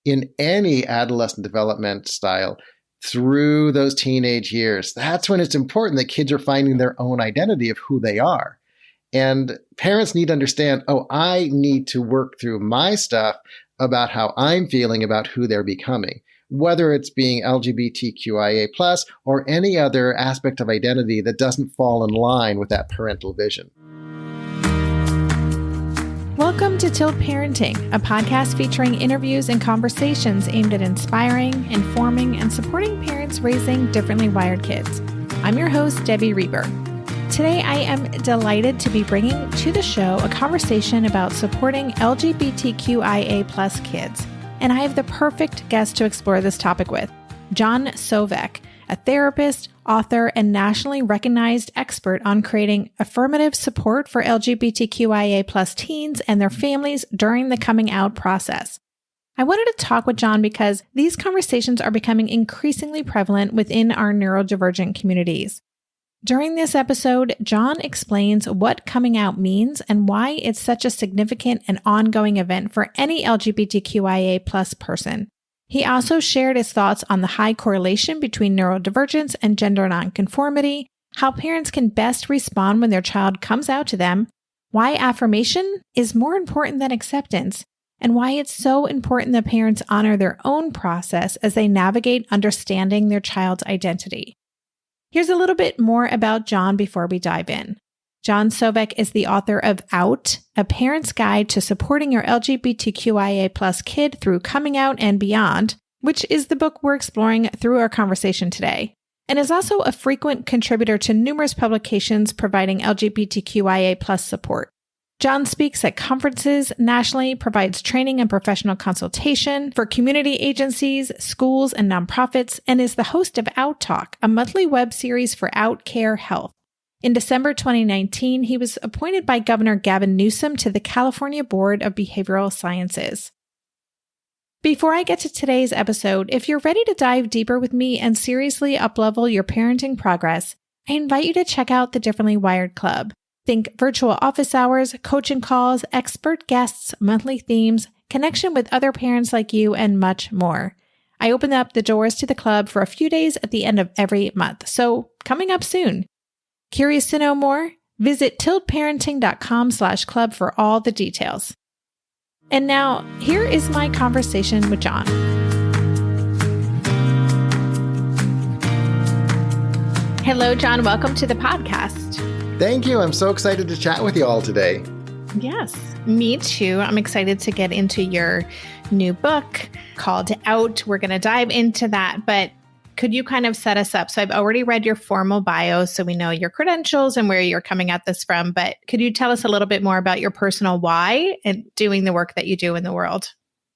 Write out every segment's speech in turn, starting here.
in any adolescent development style through those teenage years. That's when it's important that kids are finding their own identity of who they are. And parents need to understand, oh, I need to work through my stuff about how I'm feeling about who they're becoming, whether it's being LGBTQIA+, or any other aspect of identity that doesn't fall in line with that parental vision. Welcome to Tilt Parenting, a podcast featuring interviews and conversations aimed at inspiring, informing, and supporting parents raising differently wired kids. I'm your host, Debbie Reber. Today, I am delighted to be bringing to the show a conversation about supporting LGBTQIA+ kids. And I have the perfect guest to explore this topic with, John Sovec, a therapist, author, and nationally recognized expert on creating affirmative support for LGBTQIA+ teens and their families during the coming out process. I wanted to talk with John because these conversations are becoming increasingly prevalent within our neurodivergent communities. During this episode, John explains what coming out means and why it's such a significant and ongoing event for any LGBTQIA+ person. He also shared his thoughts on the high correlation between neurodivergence and gender nonconformity, how parents can best respond when their child comes out to them, why affirmation is more important than acceptance, and why it's so important that parents honor their own process as they navigate understanding their child's identity. Here's a little bit more about John before we dive in. John Sovec is the author of Out, A Parent's Guide to Supporting Your LGBTQIA+ Kid Through Coming Out and Beyond, which is the book we're exploring through our conversation today, and is also a frequent contributor to numerous publications providing LGBTQIA+ support. John speaks at conferences nationally, provides training and professional consultation for community agencies, schools, and nonprofits, and is the host of Out Talk, a monthly web series for Out Care Health. In December 2019, he was appointed by Governor Gavin Newsom to the California Board of Behavioral Sciences. Before I get to today's episode, if you're ready to dive deeper with me and seriously uplevel your parenting progress, I invite you to check out the Differently Wired Club. Think virtual office hours, coaching calls, expert guests, monthly themes, connection with other parents like you, and much more. I open up the doors to the club for a few days at the end of every month, so coming up soon. Curious to know more? Visit tiltparenting.com/club for all the details. And now, here is my conversation with John. Hello, John. Welcome to the podcast. Thank you. I'm so excited to chat with you all today. Yes, me too. I'm excited to get into your new book called Out. We're going to dive into that, but could you kind of set us up? So I've already read your formal bio, so we know your credentials and where you're coming at this from, but could you tell us a little bit more about your personal why and doing the work that you do in the world?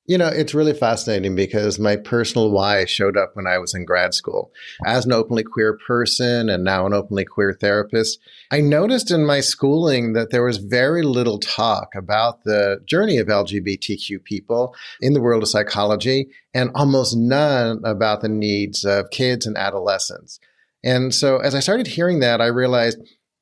You know, it's really fascinating because my personal why showed up when I was in grad school. As an openly queer person and now an openly queer therapist, I noticed in my schooling that there was very little talk about the journey of LGBTQ people in the world of psychology and almost none about the needs of kids and adolescents. And so as I started hearing that, I realized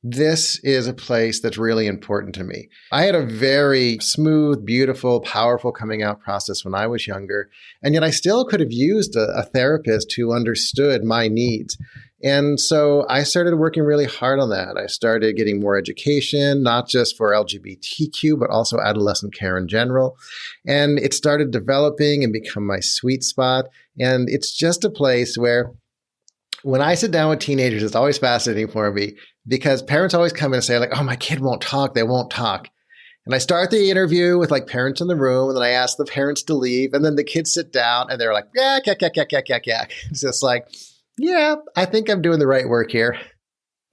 this is a place that's really important to me. I had a very smooth, beautiful, powerful coming out process when I was younger, and yet I still could have used a therapist who understood my needs. And so I started working really hard on that. I started getting more education, not just for LGBTQ, but also adolescent care in general. And it started developing and become my sweet spot. And it's just a place where when I sit down with teenagers, it's always fascinating for me because parents always come in and say like, oh, my kid won't talk. They won't talk. And I start the interview with like parents in the room and then I ask the parents to leave and then the kids sit down and they're like, yeah. It's just like, yeah, I think I'm doing the right work here.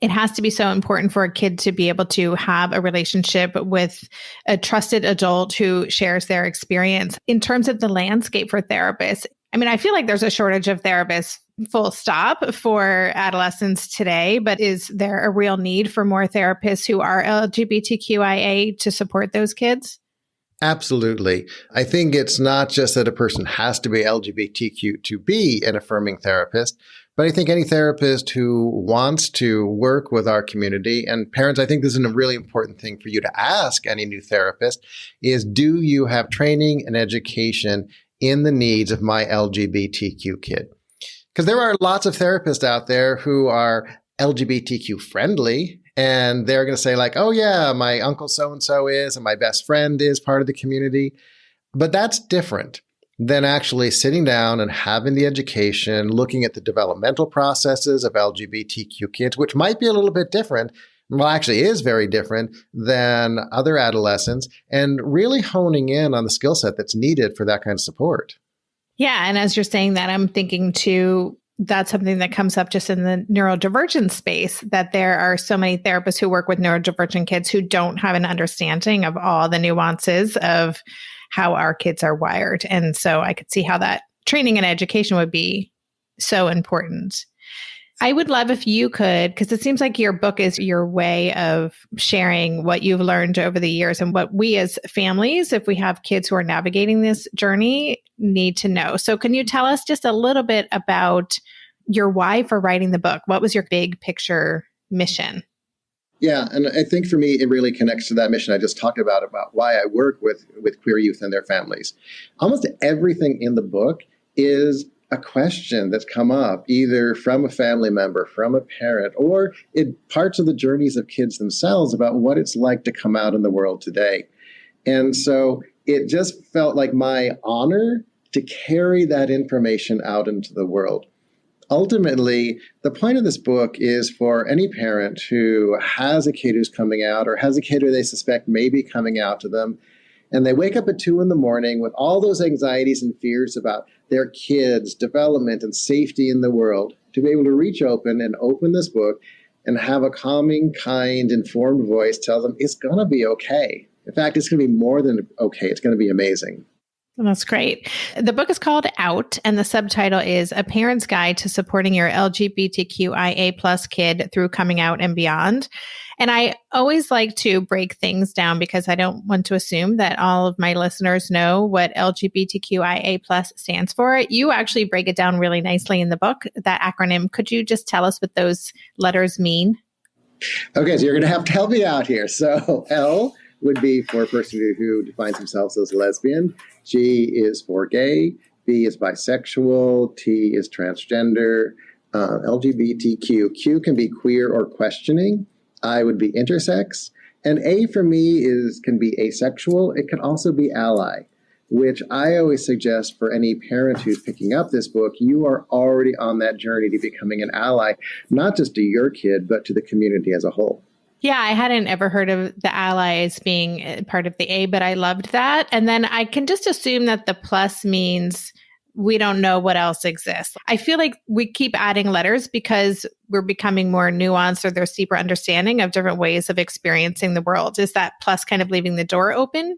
It has to be so important for a kid to be able to have a relationship with a trusted adult who shares their experience. In terms of the landscape for therapists, I mean, I feel like there's a shortage of therapists, full stop, for adolescents today, but is there a real need for more therapists who are LGBTQIA to support those kids? Absolutely. I think it's not just that a person has to be LGBTQ to be an affirming therapist, but I think any therapist who wants to work with our community, and parents, I think this is a really important thing for you to ask any new therapist, is do you have training and education in the needs of my LGBTQ kid. Because there are lots of therapists out there who are LGBTQ friendly, and they're going to say like, oh yeah, my uncle so-and-so is, and my best friend is part of the community. But that's different than actually sitting down and having the education, looking at the developmental processes of LGBTQ kids, which might be a little bit different. Well, actually is very different than other adolescents, and really honing in on the skill set that's needed for that kind of support. Yeah. And as you're saying that, I'm thinking too, that's something that comes up just in the neurodivergent space, that there are so many therapists who work with neurodivergent kids who don't have an understanding of all the nuances of how our kids are wired. And so I could see how that training and education would be so important. I would love if you could, because it seems like your book is your way of sharing what you've learned over the years and what we as families, if we have kids who are navigating this journey, need to know. So can you tell us just a little bit about your why for writing the book? What was your big picture mission? Yeah, and I think for me, it really connects to that mission I just talked about why I work with queer youth and their families. Almost everything in the book is a question that's come up either from a family member, from a parent, or in parts of the journeys of kids themselves about what it's like to come out in the world today. And so it just felt like my honor to carry that information out into the world. Ultimately, the point of this book is for any parent who has a kid who's coming out or has a kid who they suspect may be coming out to them, and they wake up at 2 a.m. with all those anxieties and fears about their kids' development and safety in the world, to be able to reach open and open this book and have a calming, kind, informed voice tell them it's going to be okay. In fact, it's going to be more than okay. It's going to be amazing. That's great. The book is called Out, and the subtitle is A Parent's Guide to Supporting Your LGBTQIA plus kid Through Coming Out and Beyond. And I always like to break things down because I don't want to assume that all of my listeners know what LGBTQIA plus stands for. You actually break it down really nicely in the book, that acronym. Could you just tell us what those letters mean? Okay, so you're going to have to help me out here. So L would be for a person who defines themselves as lesbian. G is for gay. B is bisexual. T is transgender. LGBTQ. Q can be queer or questioning. I would be intersex. And A for me can be asexual. It can also be ally, which I always suggest for any parent who's picking up this book, you are already on that journey to becoming an ally, not just to your kid, but to the community as a whole. Yeah, I hadn't ever heard of the allies being part of the A, but I loved that. And then I can just assume that the plus means we don't know what else exists. I feel like we keep adding letters because we're becoming more nuanced, or there's deeper understanding of different ways of experiencing the world. Is that plus kind of leaving the door open?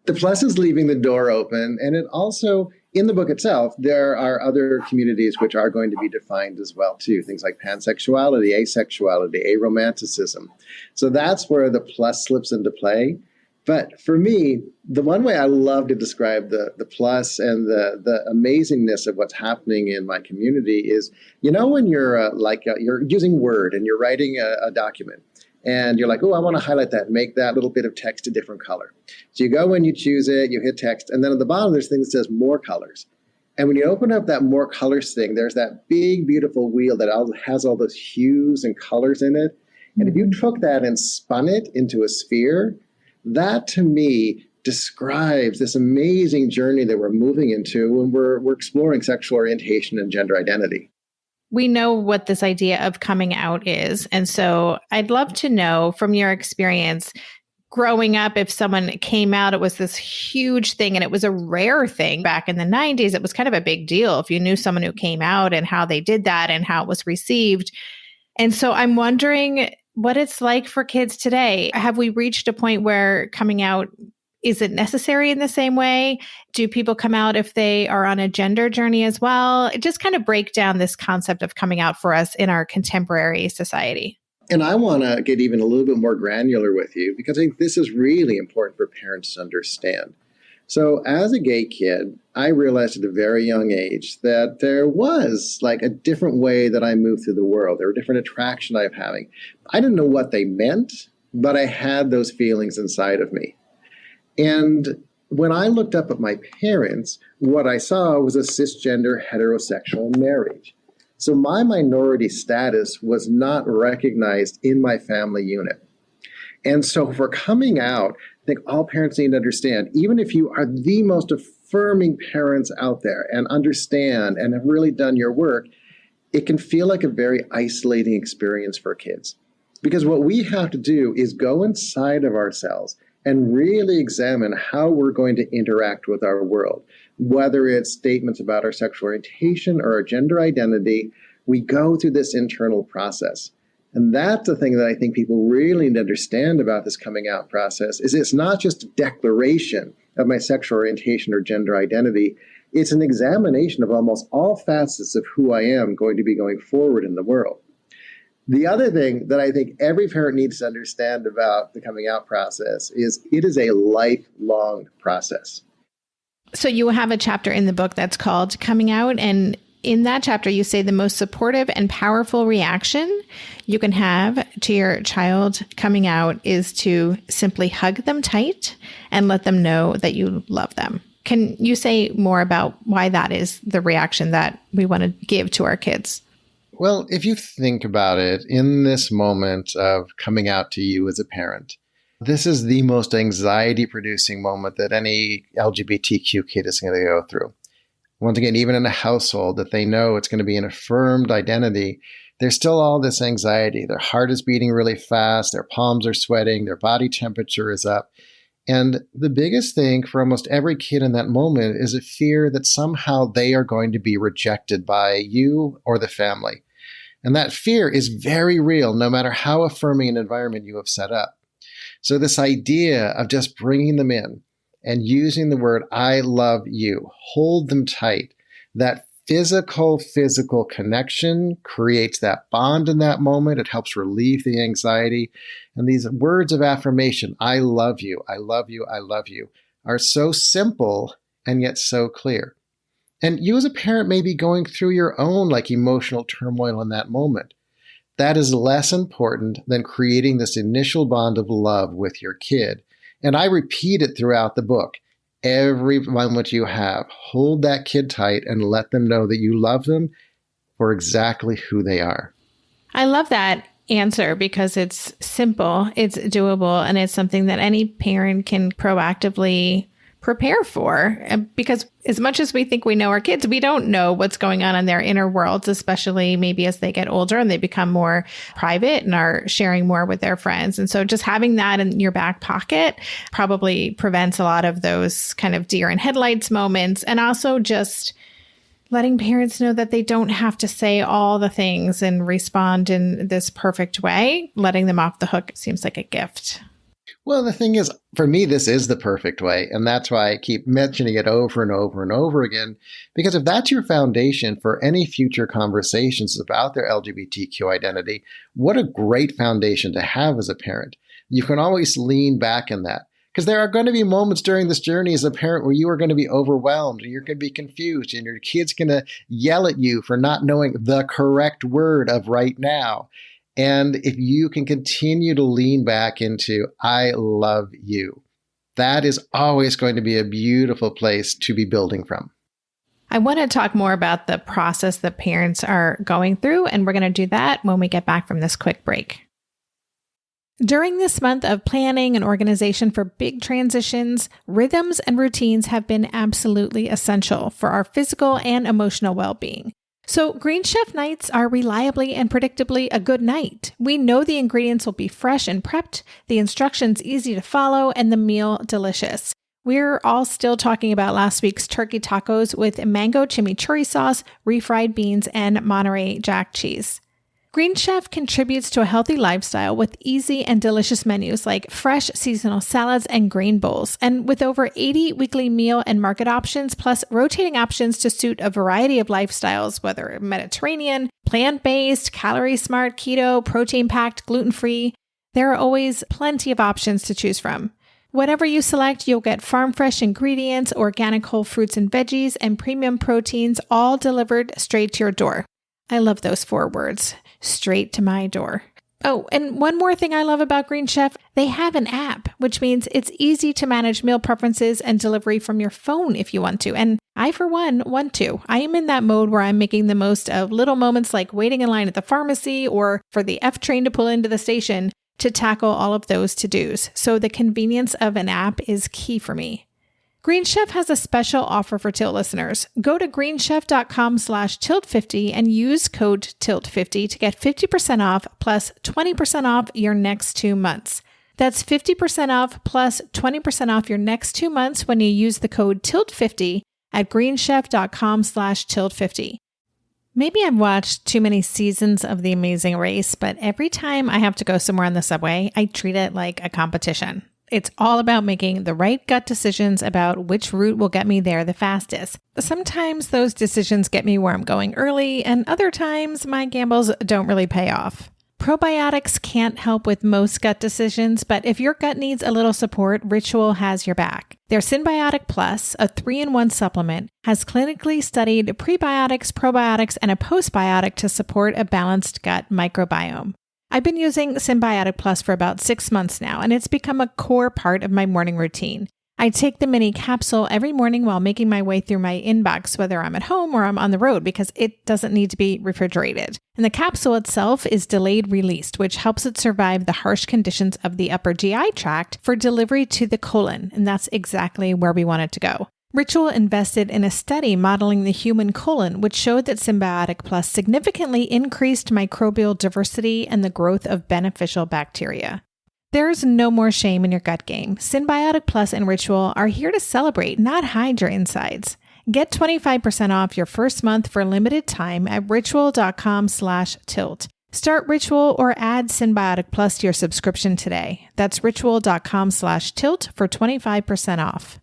The plus is leaving the door open. And it also, in the book itself, there are other communities which are going to be defined as well, too. Things like pansexuality, asexuality, aromanticism. So that's where the plus slips into play. But for me, the one way I love to describe the plus and the amazingness of what's happening in my community is, when you're you're using Word and you're writing a document, and you're like, oh, I want to highlight that and make that little bit of text a different color. So you go and you choose it, you hit text, and then at the bottom there's a thing that says more colors. And when you open up that more colors thing, there's that big, beautiful wheel that has all those hues and colors in it. And if you took that and spun it into a sphere, that to me describes this amazing journey that we're moving into when we're exploring sexual orientation and gender identity. We know what this idea of coming out is. And so I'd love to know from your experience growing up, if someone came out, it was this huge thing and it was a rare thing back in the 90s. It was kind of a big deal if you knew someone who came out and how they did that and how it was received. And so I'm wondering what it's like for kids today. Have we reached a point where coming out isn't necessary in the same way? Do people come out if they are on a gender journey as well? Just kind of break down this concept of coming out for us in our contemporary society. And I want to get even a little bit more granular with you because I think this is really important for parents to understand. So as a gay kid, I realized at a very young age that there was like a different way that I moved through the world. There were different attractions I was having. I didn't know what they meant, but I had those feelings inside of me. And when I looked up at my parents, what I saw was a cisgender heterosexual marriage. So my minority status was not recognized in my family unit. And so for coming out, I think all parents need to understand, even if you are the most affirming parents out there and understand and have really done your work, it can feel like a very isolating experience for kids. Because what we have to do is go inside of ourselves and really examine how we're going to interact with our world. Whether it's statements about our sexual orientation or our gender identity, we go through this internal process. And that's the thing that I think people really need to understand about this coming out process, is it's not just a declaration of my sexual orientation or gender identity. It's an examination of almost all facets of who I am going to be going forward in the world. The other thing that I think every parent needs to understand about the coming out process is it is a lifelong process. So you have a chapter in the book that's called Coming Out, and in that chapter, you say the most supportive and powerful reaction you can have to your child coming out is to simply hug them tight and let them know that you love them. Can you say more about why that is the reaction that we want to give to our kids? Well, if you think about it, in this moment of coming out to you as a parent, this is the most anxiety-producing moment that any LGBTQ kid is going to go through. Once again, even in a household that they know it's going to be an affirmed identity, there's still all this anxiety. Their heart is beating really fast, their palms are sweating, their body temperature is up. And the biggest thing for almost every kid in that moment is a fear that somehow they are going to be rejected by you or the family. And that fear is very real, no matter how affirming an environment you have set up. So this idea of just bringing them in and using the word, I love you, hold them tight, that physical connection creates that bond in that moment. It helps relieve the anxiety. And these words of affirmation, I love you, I love you, I love you, are so simple and yet so clear. And you as a parent may be going through your own emotional turmoil in that moment. That is less important than creating this initial bond of love with your kid. And I repeat it throughout the book. Every moment you have, hold that kid tight and let them know that you love them for exactly who they are. I love that answer because it's simple, it's doable, and it's something that any parent can proactively prepare for. Because as much as we think we know our kids, we don't know what's going on in their inner worlds, especially maybe as they get older and they become more private and are sharing more with their friends. And so just having that in your back pocket probably prevents a lot of those kind of deer in headlights moments. And also just letting parents know that they don't have to say all the things and respond in this perfect way. Letting them off the hook seems like a gift. Well, the thing is, for me, this is the perfect way. And that's why I keep mentioning it over and over and over again. Because if that's your foundation for any future conversations about their LGBTQ identity, what a great foundation to have as a parent. You can always lean back in that. Because there are going to be moments during this journey as a parent where you are going to be overwhelmed and you're going to be confused and your kid's going to yell at you for not knowing the correct word of right now. And if you can continue to lean back into, I love you, that is always going to be a beautiful place to be building from. I want to talk more about the process that parents are going through, and we're going to do that when we get back from this quick break. During this month of planning and organization for big transitions, rhythms and routines have been absolutely essential for our physical and emotional well-being. So Green Chef nights are reliably and predictably a good night. We know the ingredients will be fresh and prepped, the instructions easy to follow, and the meal delicious. We're all still talking about last week's turkey tacos with mango chimichurri sauce, refried beans, and Monterey Jack cheese. Green Chef contributes to a healthy lifestyle with easy and delicious menus like fresh seasonal salads and grain bowls. And with over 80 weekly meal and market options, plus rotating options to suit a variety of lifestyles, whether Mediterranean, plant-based, calorie-smart, keto, protein-packed, gluten-free, there are always plenty of options to choose from. Whatever you select, you'll get farm-fresh ingredients, organic whole fruits and veggies, and premium proteins, all delivered straight to your door. I love those 4 words. Straight to my door. Oh, and one more thing I love about Green Chef, they have an app, which means it's easy to manage meal preferences and delivery from your phone if you want to. And I, for one, want to. I am in that mode where I'm making the most of little moments like waiting in line at the pharmacy or for the F train to pull into the station to tackle all of those to-dos. So the convenience of an app is key for me. Green Chef has a special offer for Tilt listeners. Go to greenchef.com/tilt50 and use code TILT50 to get 50% off plus 20% off your next 2 months. That's 50% off plus 20% off your next 2 months when you use the code TILT50 at greenchef.com/tilt50. Maybe I've watched too many seasons of The Amazing Race, but every time I have to go somewhere on the subway, I treat it like a competition. It's all about making the right gut decisions about which route will get me there the fastest. Sometimes those decisions get me where I'm going early, and other times my gambles don't really pay off. Probiotics can't help with most gut decisions, but if your gut needs a little support, Ritual has your back. Their Symbiotic Plus, a 3-in-1 supplement, has clinically studied prebiotics, probiotics, and a postbiotic to support a balanced gut microbiome. I've been using Symbiotic Plus for about 6 months now, and it's become a core part of my morning routine. I take the mini capsule every morning while making my way through my inbox, whether I'm at home or I'm on the road, because it doesn't need to be refrigerated. And the capsule itself is delayed released, which helps it survive the harsh conditions of the upper GI tract for delivery to the colon, and that's exactly where we want it to go. Ritual invested in a study modeling the human colon, which showed that Symbiotic Plus significantly increased microbial diversity and the growth of beneficial bacteria. There's no more shame in your gut game. Symbiotic Plus and Ritual are here to celebrate, not hide your insides. Get 25% off your first month for a limited time at ritual.com/tilt. Start Ritual or add Symbiotic Plus to your subscription today. That's ritual.com/tilt for 25% off.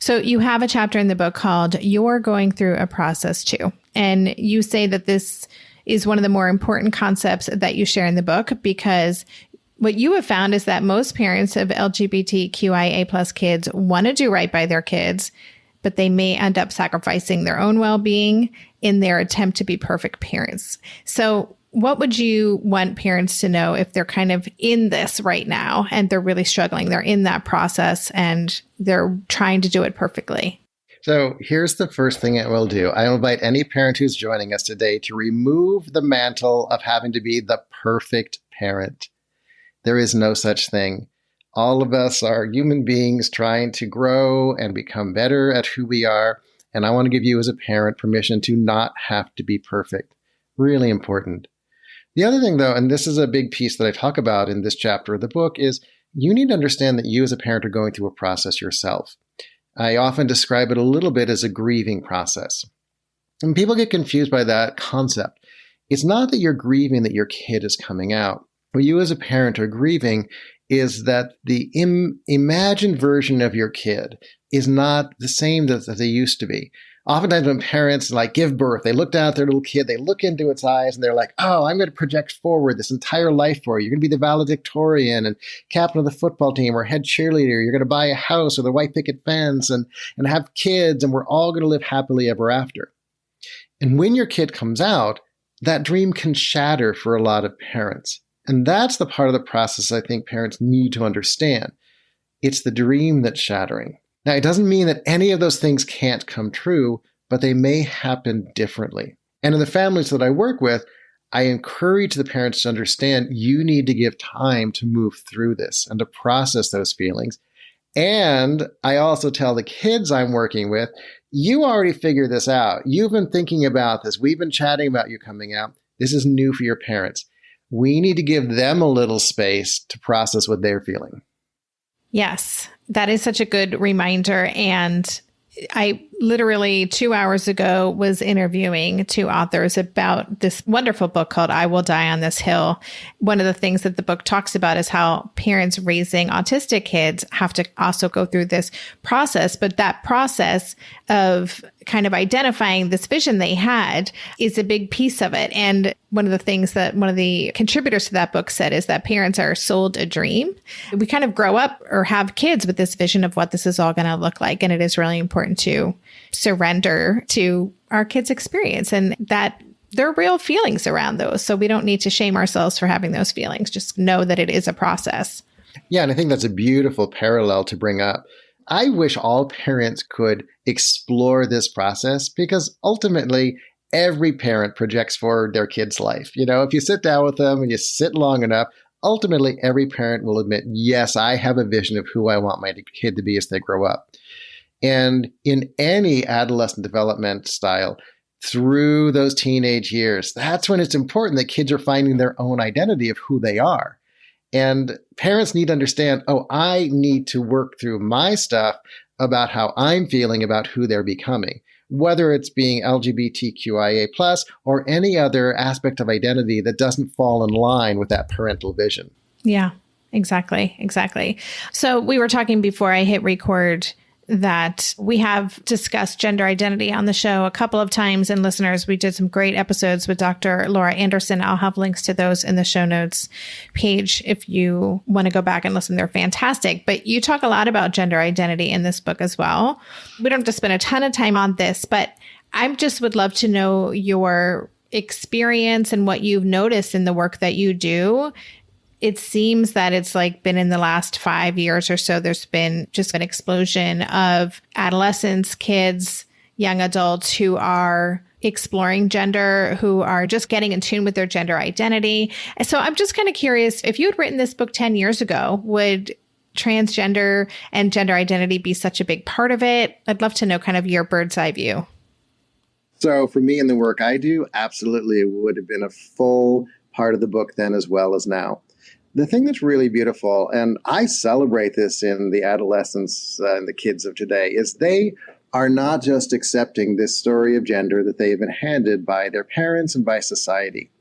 So you have a chapter in the book called You're Going Through a Process Too. And you say that this is one of the more important concepts that you share in the book, because what you have found is that most parents of LGBTQIA plus kids want to do right by their kids, but they may end up sacrificing their own well-being in their attempt to be perfect parents. So what would you want parents to know if they're kind of in this right now and they're really struggling? They're in that process and they're trying to do it perfectly. So here's the first thing I will do. I invite any parent who's joining us today to remove the mantle of having to be the perfect parent. There is no such thing. All of us are human beings trying to grow and become better at who we are. And I want to give you as a parent permission to not have to be perfect. Really important. The other thing, though, and this is a big piece that I talk about in this chapter of the book, is you need to understand that you as a parent are going through a process yourself. I often describe it a little bit as a grieving process. And people get confused by that concept. It's not that you're grieving that your kid is coming out. What you as a parent are grieving is that the imagined version of your kid is not the same that they used to be. Oftentimes when parents give birth, they look down at their little kid, they look into its eyes and they're like, oh, I'm going to project forward this entire life for you. You're going to be the valedictorian and captain of the football team or head cheerleader. You're going to buy a house or the white picket fence and have kids, and we're all going to live happily ever after. And when your kid comes out, that dream can shatter for a lot of parents. And that's the part of the process I think parents need to understand. It's the dream that's shattering. Now, it doesn't mean that any of those things can't come true, but they may happen differently. And in the families that I work with, I encourage the parents to understand you need to give time to move through this and to process those feelings. And I also tell the kids I'm working with, you already figured this out. You've been thinking about this. We've been chatting about you coming out. This is new for your parents. We need to give them a little space to process what they're feeling. Yes, that is such a good reminder. And I literally 2 hours ago was interviewing 2 authors about this wonderful book called I Will Die on This Hill. One of the things that the book talks about is how parents raising autistic kids have to also go through this process. But that process of kind of identifying this vision they had is a big piece of it. And one of the things that one of the contributors to that book said is that parents are sold a dream. We kind of grow up or have kids with this vision of what this is all going to look like. And it is really important to surrender to our kids' experience. And that there are real feelings around those. So we don't need to shame ourselves for having those feelings. Just know that it is a process. Yeah, and I think that's a beautiful parallel to bring up. I wish all parents could explore this process because ultimately every parent projects forward their kid's life. If you sit down with them and you sit long enough, ultimately every parent will admit, yes, I have a vision of who I want my kid to be as they grow up. And in any adolescent development style, through those teenage years, that's when it's important that kids are finding their own identity of who they are. And parents need to understand, I need to work through my stuff about how I'm feeling about who they're becoming, whether it's being LGBTQIA+ or any other aspect of identity that doesn't fall in line with that parental vision. Yeah, exactly. So we were talking before I hit record that we have discussed gender identity on the show a couple of times. And listeners, we did some great episodes with Dr. Laura Anderson. I'll have links to those in the show notes page if you want to go back and listen. They're fantastic. But you talk a lot about gender identity in this book as well. We don't have to spend a ton of time on this, but I just would love to know your experience and what you've noticed in the work that you do. It seems that it's been in the last 5 years or so, there's been just an explosion of adolescents, kids, young adults who are exploring gender, who are just getting in tune with their gender identity. And so I'm just kind of curious, if you had written this book 10 years ago, would transgender and gender identity be such a big part of it? I'd love to know kind of your bird's eye view. So for me in the work I do, absolutely, it would have been a full part of the book then as well as now. The thing that's really beautiful, and I celebrate this in the adolescents and the kids of today, is they are not just accepting this story of gender that they've been handed by their parents and by society.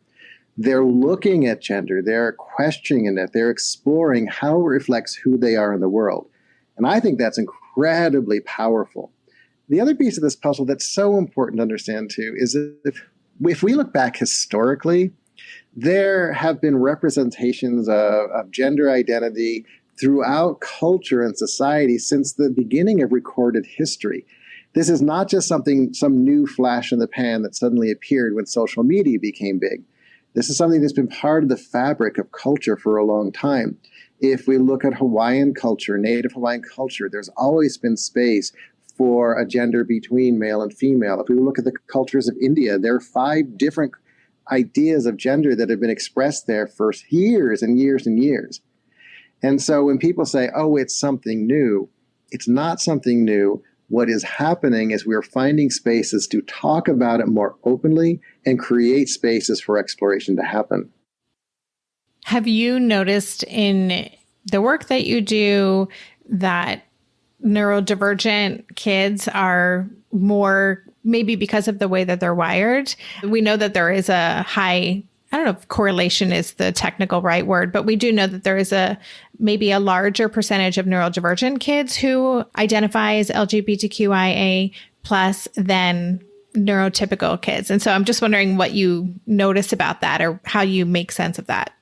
They're looking at gender, they're questioning it, they're exploring how it reflects who they are in the world. And I think that's incredibly powerful. The other piece of this puzzle that's so important to understand too is that if we look back historically, there have been representations of gender identity throughout culture and society since the beginning of recorded history. This is not just some new flash in the pan that suddenly appeared when social media became big. This is something that's been part of the fabric of culture for a long time. If we look at Hawaiian culture, Native Hawaiian culture, there's always been space for a gender between male and female. If we look at the cultures of India, there are 5 different ideas of gender that have been expressed there for years and years and years. And so when people say, it's something new, it's not something new. What is happening is we're finding spaces to talk about it more openly and create spaces for exploration to happen. Have you noticed in the work that you do that neurodivergent kids are more, maybe because of the way that they're wired? We know that there is a high, I don't know if correlation is the technical right word, but we do know that there is maybe a larger percentage of neurodivergent kids who identify as LGBTQIA+ than neurotypical kids. And so I'm just wondering what you notice about that or how you make sense of that.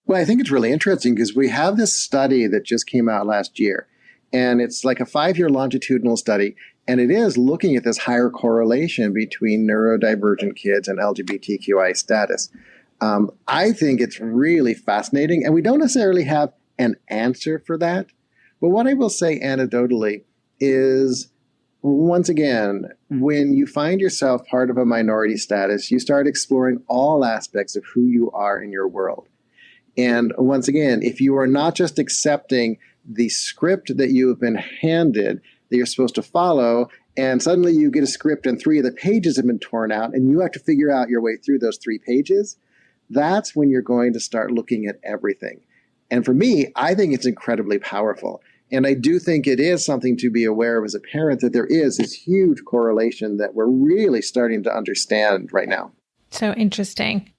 Well, I think it's really interesting because we have this study that just came out last year. And it's like a 5-year longitudinal study. And it is looking at this higher correlation between neurodivergent kids and LGBTQI status. I think it's really fascinating. And we don't necessarily have an answer for that. But what I will say anecdotally is, once again, when you find yourself part of a minority status, you start exploring all aspects of who you are in your world. And once again, if you are not just accepting the script that you have been handed that you're supposed to follow, and suddenly you get a script and 3 of the pages have been torn out and you have to figure out your way through those 3 pages, that's when you're going to start looking at everything. And for me, I think it's incredibly powerful. And I do think it is something to be aware of as a parent, that there is this huge correlation that we're really starting to understand right now. So interesting.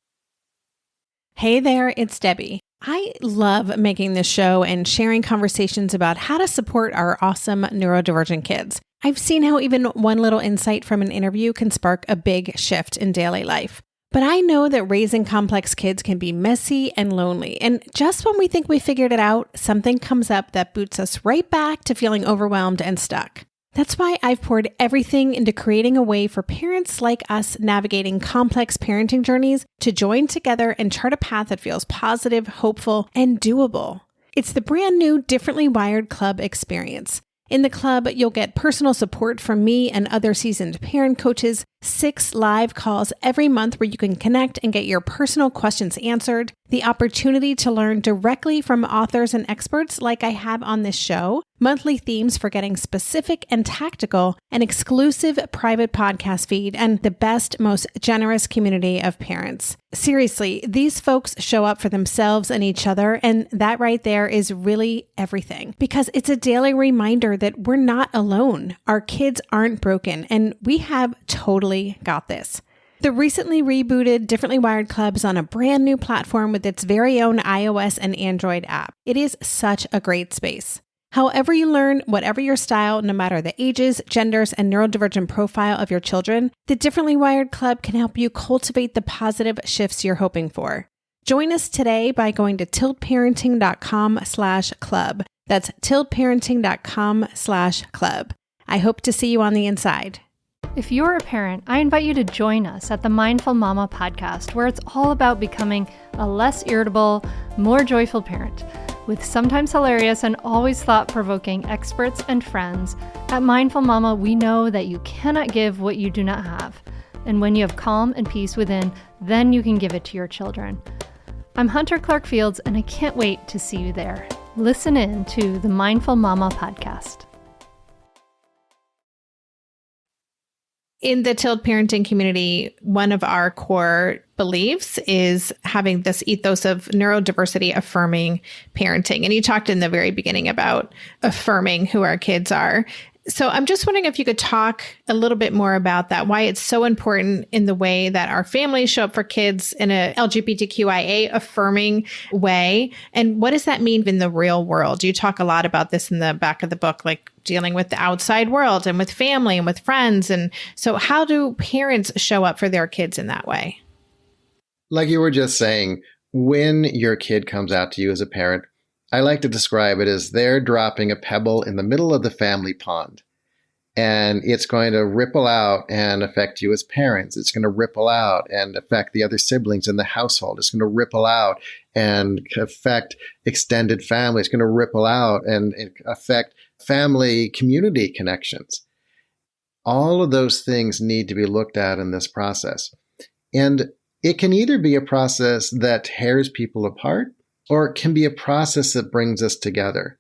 Hey there, it's Debbie. I love making this show and sharing conversations about how to support our awesome neurodivergent kids. I've seen how even one little insight from an interview can spark a big shift in daily life. But I know that raising complex kids can be messy and lonely. And just when we think we figured it out, something comes up that boots us right back to feeling overwhelmed and stuck. That's why I've poured everything into creating a way for parents like us navigating complex parenting journeys to join together and chart a path that feels positive, hopeful, and doable. It's the brand new Differently Wired Club experience. In the club, you'll get personal support from me and other seasoned parent coaches, 6 live calls every month where you can connect and get your personal questions answered, the opportunity to learn directly from authors and experts like I have on this show, monthly themes for getting specific and tactical, an exclusive private podcast feed, and the best, most generous community of parents. Seriously, these folks show up for themselves and each other, and that right there is really everything. Because it's a daily reminder that we're not alone. Our kids aren't broken, and we have totally got this. The recently rebooted Differently Wired Club is on a brand new platform with its very own iOS and Android app. It is such a great space. However you learn, whatever your style, no matter the ages, genders, and neurodivergent profile of your children, the Differently Wired Club can help you cultivate the positive shifts you're hoping for. Join us today by going to tiltparenting.com/club. That's tiltparenting.com/club. I hope to see you on the inside. If you're a parent, I invite you to join us at the Mindful Mama podcast, where it's all about becoming a less irritable, more joyful parent. With sometimes hilarious and always thought-provoking experts and friends, at Mindful Mama, we know that you cannot give what you do not have. And when you have calm and peace within, then you can give it to your children. I'm Hunter Clark Fields, and I can't wait to see you there. Listen in to the Mindful Mama podcast. In the Tilt parenting community, one of our core beliefs is having this ethos of neurodiversity affirming parenting. And you talked in the very beginning about affirming who our kids are. So I'm just wondering if you could talk a little bit more about that, why it's so important in the way that our families show up for kids in a LGBTQIA affirming way. And what does that mean in the real world? You talk a lot about this in the back of the book, like dealing with the outside world and with family and with friends. And so how do parents show up for their kids in that way? Like you were just saying, when your kid comes out to you as a parent, I like to describe it as they're dropping a pebble in the middle of the family pond. And it's going to ripple out and affect you as parents. It's going to ripple out and affect the other siblings in the household. It's going to ripple out and affect extended family. It's going to ripple out and affect family community connections. All of those things need to be looked at in this process. And it can either be a process that tears people apart, or it can be a process that brings us together.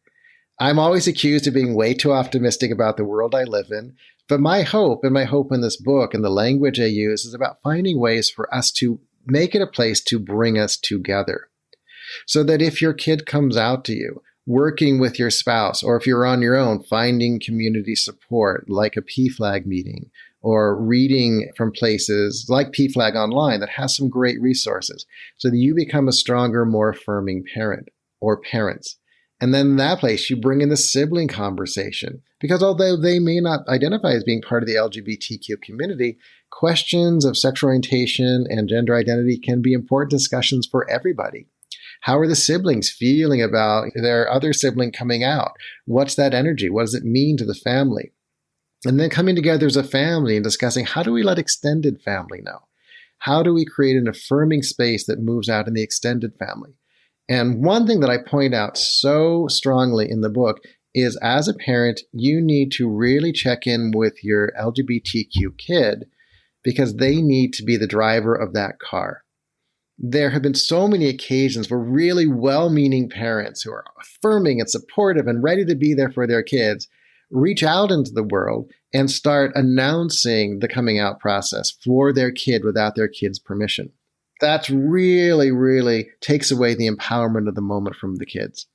I'm always accused of being way too optimistic about the world I live in, but my hope in this book and the language I use is about finding ways for us to make it a place to bring us together. So that if your kid comes out to you, working with your spouse, or if you're on your own, finding community support like a PFLAG meeting, or reading from places like PFLAG Online that has some great resources so that you become a stronger, more affirming parent or parents. And then in that place, you bring in the sibling conversation because although they may not identify as being part of the LGBTQ community, questions of sexual orientation and gender identity can be important discussions for everybody. How are the siblings feeling about their other sibling coming out? What's that energy? What does it mean to the family? And then coming together as a family and discussing how do we let extended family know? How do we create an affirming space that moves out in the extended family? And one thing that I point out so strongly in the book is as a parent, you need to really check in with your LGBTQ kid because they need to be the driver of that car. There have been so many occasions where really well-meaning parents who are affirming and supportive and ready to be there for their kids reach out into the world and start announcing the coming out process for their kid without their kid's permission. That really, really takes away the empowerment of the moment from the kids.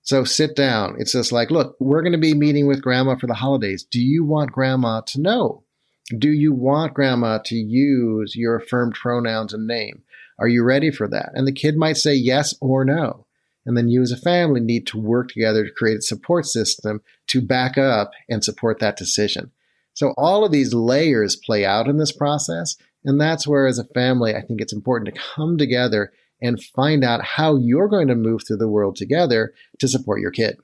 So sit down. It's just like, look, we're going to be meeting with grandma for the holidays. Do you want grandma to know? Do you want grandma to use your affirmed pronouns and name? Are you ready for that? And the kid might say yes or no. And then you as a family need to work together to create a support system to back up and support that decision. So all of these layers play out in this process. And that's where, as a family, I think it's important to come together and find out how you're going to move through the world together to support your kid.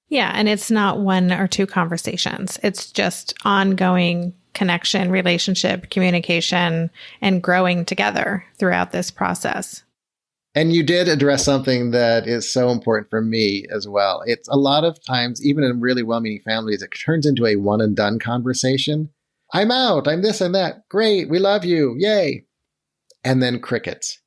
Yeah. And it's not one or two conversations. It's just ongoing connection, relationship, communication, and growing together throughout this process. And you did address something that is so important for me as well. It's a lot of times, even in really well-meaning families, it turns into a one and done conversation. I'm out. I'm this and that. Great. We love you. Yay. And then crickets.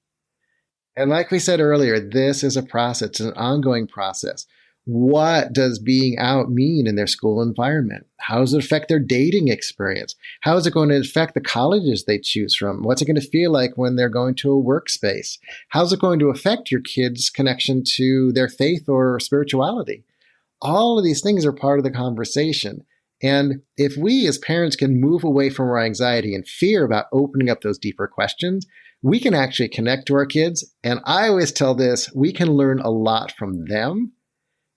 And like we said earlier, this is a process. It's an ongoing process. What does being out mean in their school environment? How does it affect their dating experience? How is it going to affect the colleges they choose from? What's it going to feel like when they're going to a workspace? How's it going to affect your kids' connection to their faith or spirituality? All of these things are part of the conversation. And if we as parents can move away from our anxiety and fear about opening up those deeper questions, we can actually connect to our kids. And I always tell this, we can learn a lot from them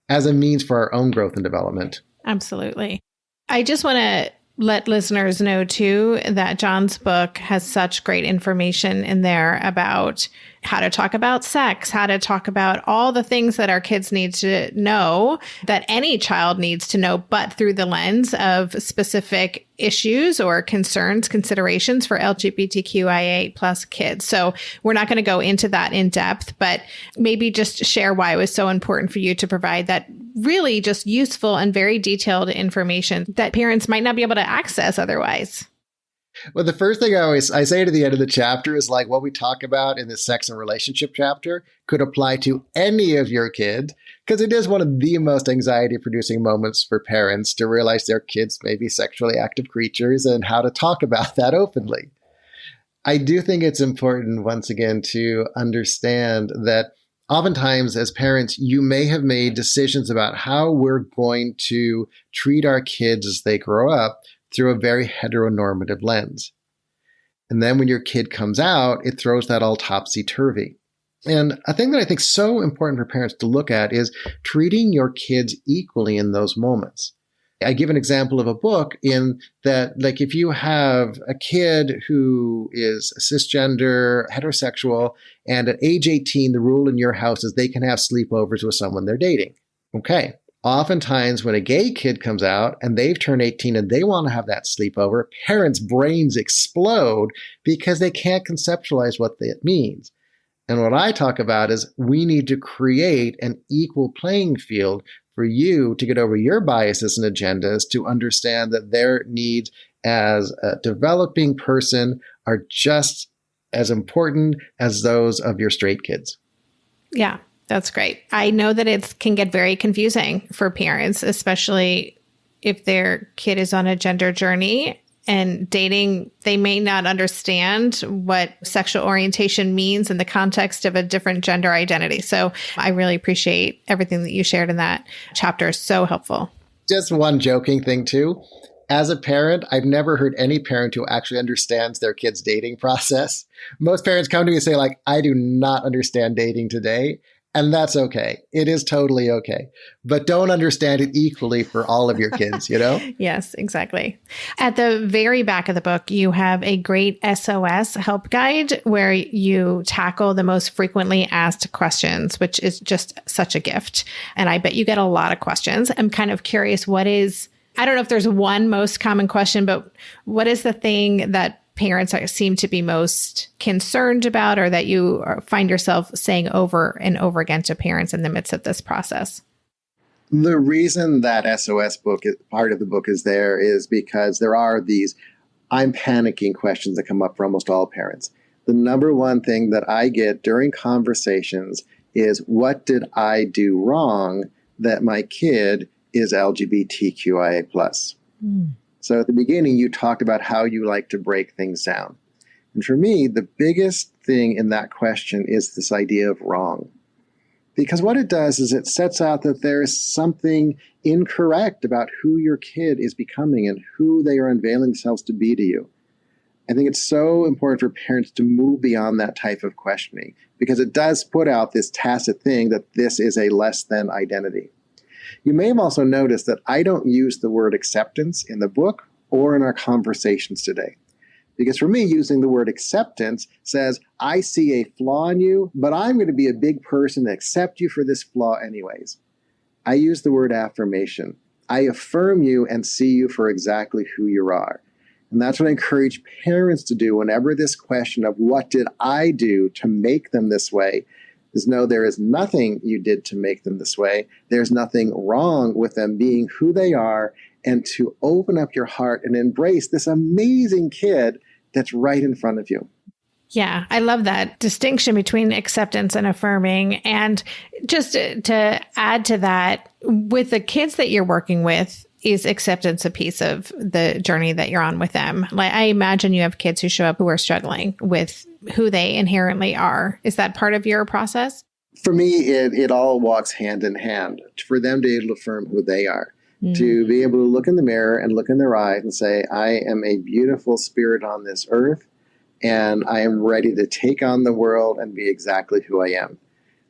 as a means for our own growth and development. Absolutely. I just want to let listeners know, too, that John's book has such great information in there about how to talk about sex, how to talk about all the things that our kids need to know, that any child needs to know, but through the lens of specific issues or concerns, considerations for LGBTQIA plus kids. So we're not going to go into that in depth, but maybe just share why it was so important for you to provide that really just useful and very detailed information that parents might not be able to access otherwise. Well, the first thing I say to the end of the chapter is like what we talk about in the sex and relationship chapter could apply to any of your kids, because it is one of the most anxiety-producing moments for parents to realize their kids may be sexually active creatures and how to talk about that openly. I do think it's important, once again, to understand that oftentimes as parents, you may have made decisions about how we're going to treat our kids as they grow up through a very heteronormative lens. And then when your kid comes out, it throws that all topsy-turvy. And a thing that I think is so important for parents to look at is treating your kids equally in those moments. I give an example of a book in that, like, if you have a kid who is cisgender, heterosexual, and at age 18, the rule in your house is they can have sleepovers with someone they're dating. Okay. Oftentimes when a gay kid comes out and they've turned 18 and they want to have that sleepover, parents' brains explode because they can't conceptualize what that means. And what I talk about is we need to create an equal playing field for you to get over your biases and agendas to understand that their needs as a developing person are just as important as those of your straight kids. Yeah. That's great. I know that it can get very confusing for parents, especially if their kid is on a gender journey and dating. They may not understand what sexual orientation means in the context of a different gender identity. So I really appreciate everything that you shared in that chapter. It's so helpful. Just one joking thing too. As a parent, I've never heard any parent who actually understands their kid's dating process. Most parents come to me and say, like, I do not understand dating today. And that's okay. It is totally okay. But don't understand it equally for all of your kids, you know? Yes, exactly. At the very back of the book, you have a great SOS help guide where you tackle the most frequently asked questions, which is just such a gift. And I bet you get a lot of questions. I'm kind of curious, I don't know if there's one most common question, but what is the thing that parents seem to be most concerned about, or that you find yourself saying over and over again to parents in the midst of this process? The reason that SOS book, part of the book, is there is because there are these I'm panicking questions that come up for almost all parents. The number one thing that I get during conversations is, what did I do wrong that my kid is LGBTQIA+. So at the beginning, you talked about how you like to break things down. And for me, the biggest thing in that question is this idea of wrong. Because what it does is it sets out that there is something incorrect about who your kid is becoming and who they are unveiling themselves to be to you. I think it's so important for parents to move beyond that type of questioning, because it does put out this tacit thing that this is a less than identity. You may have also noticed that I don't use the word acceptance in the book or in our conversations today. Because for me, using the word acceptance says, I see a flaw in you, but I'm going to be a big person and accept you for this flaw anyways. I use the word affirmation. I affirm you and see you for exactly who you are. And that's what I encourage parents to do whenever this question of what did I do to make them this way is no, there is nothing you did to make them this way. There's nothing wrong with them being who they are, and to open up your heart and embrace this amazing kid that's right in front of you. Yeah, I love that distinction between acceptance and affirming. And just to add to that, with the kids that you're working with, is acceptance a piece of the journey that you're on with them? Like, I imagine you have kids who show up who are struggling with who they inherently are. Is that part of your process? For me, it all walks hand in hand. For them to be able to affirm who they are, to be able to look in the mirror and look in their eyes and say, I am a beautiful spirit on this earth, and I am ready to take on the world and be exactly who I am.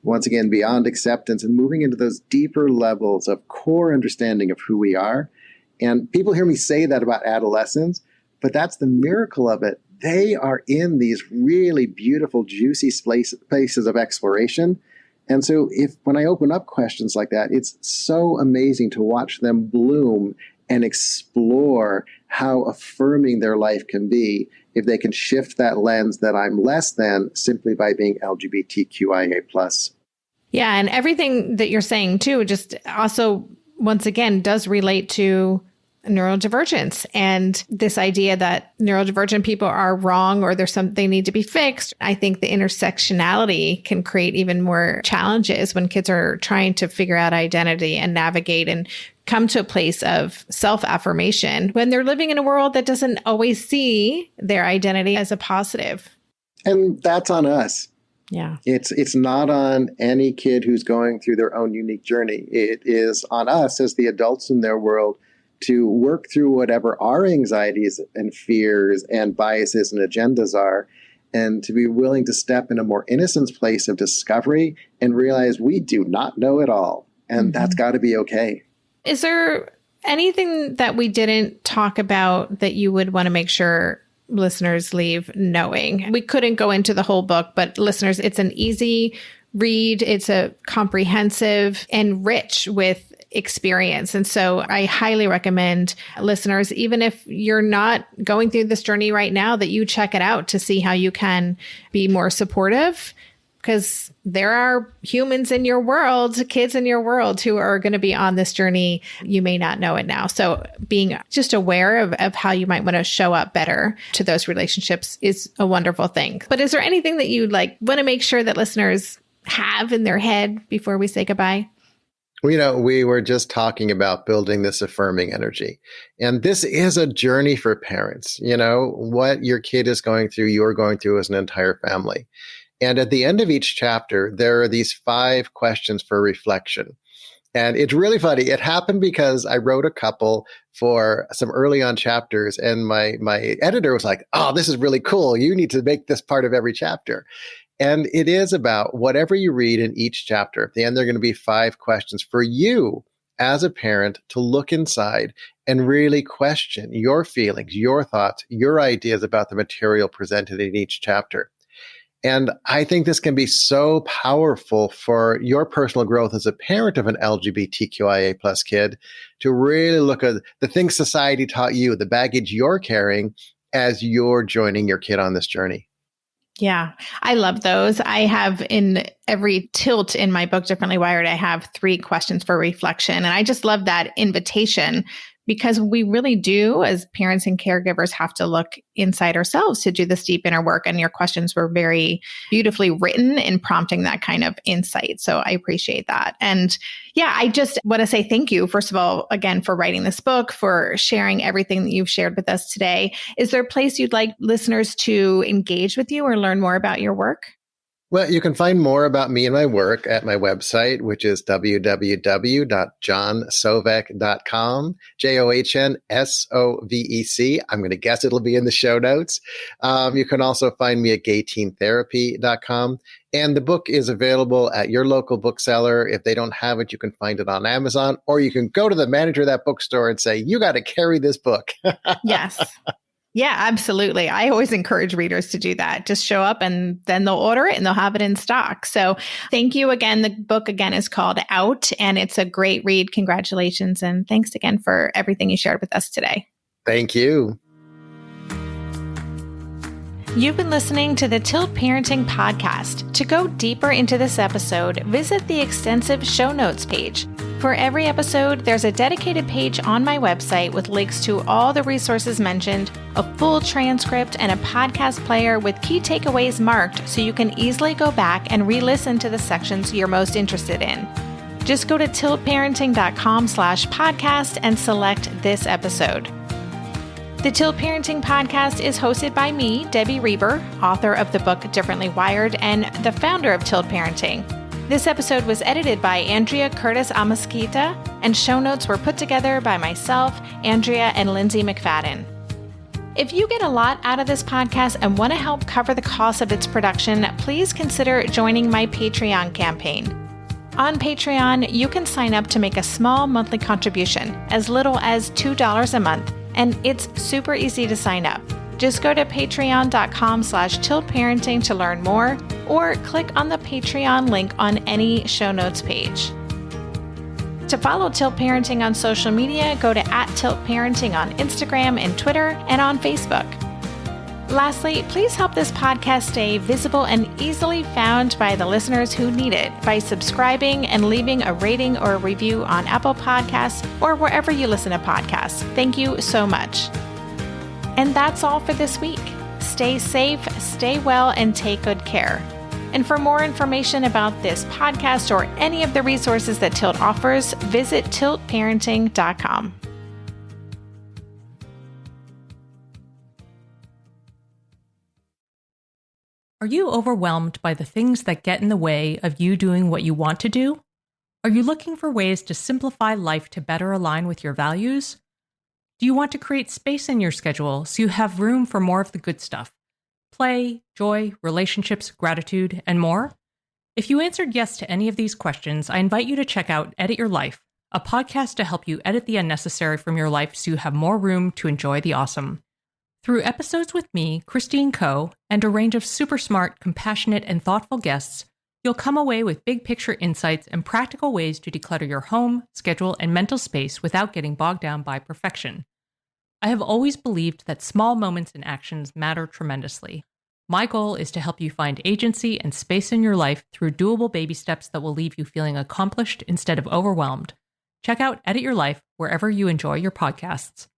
Once again, beyond acceptance and moving into those deeper levels of core understanding of who we are. And people hear me say that about adolescents, but that's the miracle of it. They are in these really beautiful, juicy spaces of exploration. And so when I open up questions like that, it's so amazing to watch them bloom and explore how affirming their life can be if they can shift that lens that I'm less than simply by being LGBTQIA+. Yeah. And everything that you're saying too, just also, once again, does relate to neurodivergence and this idea that neurodivergent people are wrong or there's something they need to be fixed. I think the intersectionality can create even more challenges when kids are trying to figure out identity and navigate and come to a place of self-affirmation when they're living in a world that doesn't always see their identity as a positive. And that's on us. Yeah. It's not on any kid who's going through their own unique journey. It is on us as the adults in their world to work through whatever our anxieties and fears and biases and agendas are, and to be willing to step in a more innocent place of discovery and realize we do not know it all. And that's got to be okay. Is there anything that we didn't talk about that you would want to make sure listeners leave knowing? We couldn't go into the whole book, but listeners, it's an easy read. It's a comprehensive and rich with experience. And so I highly recommend listeners, even if you're not going through this journey right now, that you check it out to see how you can be more supportive, because there are humans in your world, kids in your world who are going to be on this journey. You may not know it now. So being just aware of how you might want to show up better to those relationships is a wonderful thing. But is there anything that you want to make sure that listeners have in their head before we say goodbye? Well, we were just talking about building this affirming energy. And this is a journey for parents. What your kid is going through, you're going through as an entire family. And at the end of each chapter, there are these 5 questions for reflection. And it's really funny. It happened because I wrote a couple for some early on chapters, and my editor was like, oh, this is really cool. You need to make this part of every chapter. And it is about whatever you read in each chapter. At the end, there are going to be 5 questions for you as a parent to look inside and really question your feelings, your thoughts, your ideas about the material presented in each chapter. And I think this can be so powerful for your personal growth as a parent of an LGBTQIA+ kid to really look at the things society taught you, the baggage you're carrying as you're joining your kid on this journey. Yeah, I love those. I have in every tilt in my book, Differently Wired, I have 3 questions for reflection. And I just love that invitation, because we really do, as parents and caregivers, have to look inside ourselves to do this deep inner work. And your questions were very beautifully written in prompting that kind of insight. So I appreciate that. And yeah, I just want to say thank you, first of all, again, for writing this book, for sharing everything that you've shared with us today. Is there a place you'd like listeners to engage with you or learn more about your work? Well, you can find more about me and my work at my website, which is www.johnsovec.com, JOHNSOVEC. I'm going to guess it'll be in the show notes. You can also find me at gayteentherapy.com. And the book is available at your local bookseller. If they don't have it, you can find it on Amazon, or you can go to the manager of that bookstore and say, you got to carry this book. Yes. Yeah, absolutely. I always encourage readers to do that. Just show up and then they'll order it and they'll have it in stock. So thank you again. The book again is called Out and it's a great read. Congratulations. And thanks again for everything you shared with us today. Thank you. You've been listening to the Tilt Parenting Podcast. To go deeper into this episode, visit the extensive show notes page. For every episode, there's a dedicated page on my website with links to all the resources mentioned, a full transcript, and a podcast player with key takeaways marked so you can easily go back and re-listen to the sections you're most interested in. Just go to tiltparenting.com/podcast and select this episode. The Tilt Parenting Podcast is hosted by me, Debbie Reber, author of the book Differently Wired and the founder of Tilt Parenting. This episode was edited by Andrea Curtis Amasquita, and show notes were put together by myself, Andrea, and Lindsay McFadden. If you get a lot out of this podcast and want to help cover the cost of its production, please consider joining my Patreon campaign. On Patreon, you can sign up to make a small monthly contribution, as little as $2 a month, and it's super easy to sign up. Just go to patreon.com/tiltparenting to learn more, or click on the Patreon link on any show notes page. To follow Tilt Parenting on social media, go to @tiltparenting on Instagram and Twitter and on Facebook. Lastly, please help this podcast stay visible and easily found by the listeners who need it by subscribing and leaving a rating or a review on Apple Podcasts or wherever you listen to podcasts. Thank you so much. And that's all for this week. Stay safe, stay well, and take good care. And for more information about this podcast or any of the resources that Tilt offers, visit tiltparenting.com. Are you overwhelmed by the things that get in the way of you doing what you want to do? Are you looking for ways to simplify life to better align with your values? Do you want to create space in your schedule so you have room for more of the good stuff? Play, joy, relationships, gratitude, and more? If you answered yes to any of these questions, I invite you to check out Edit Your Life, a podcast to help you edit the unnecessary from your life so you have more room to enjoy the awesome. Through episodes with me, Christine Coe, and a range of super smart, compassionate, and thoughtful guests, you'll come away with big picture insights and practical ways to declutter your home, schedule, and mental space without getting bogged down by perfection. I have always believed that small moments and actions matter tremendously. My goal is to help you find agency and space in your life through doable baby steps that will leave you feeling accomplished instead of overwhelmed. Check out Edit Your Life wherever you enjoy your podcasts.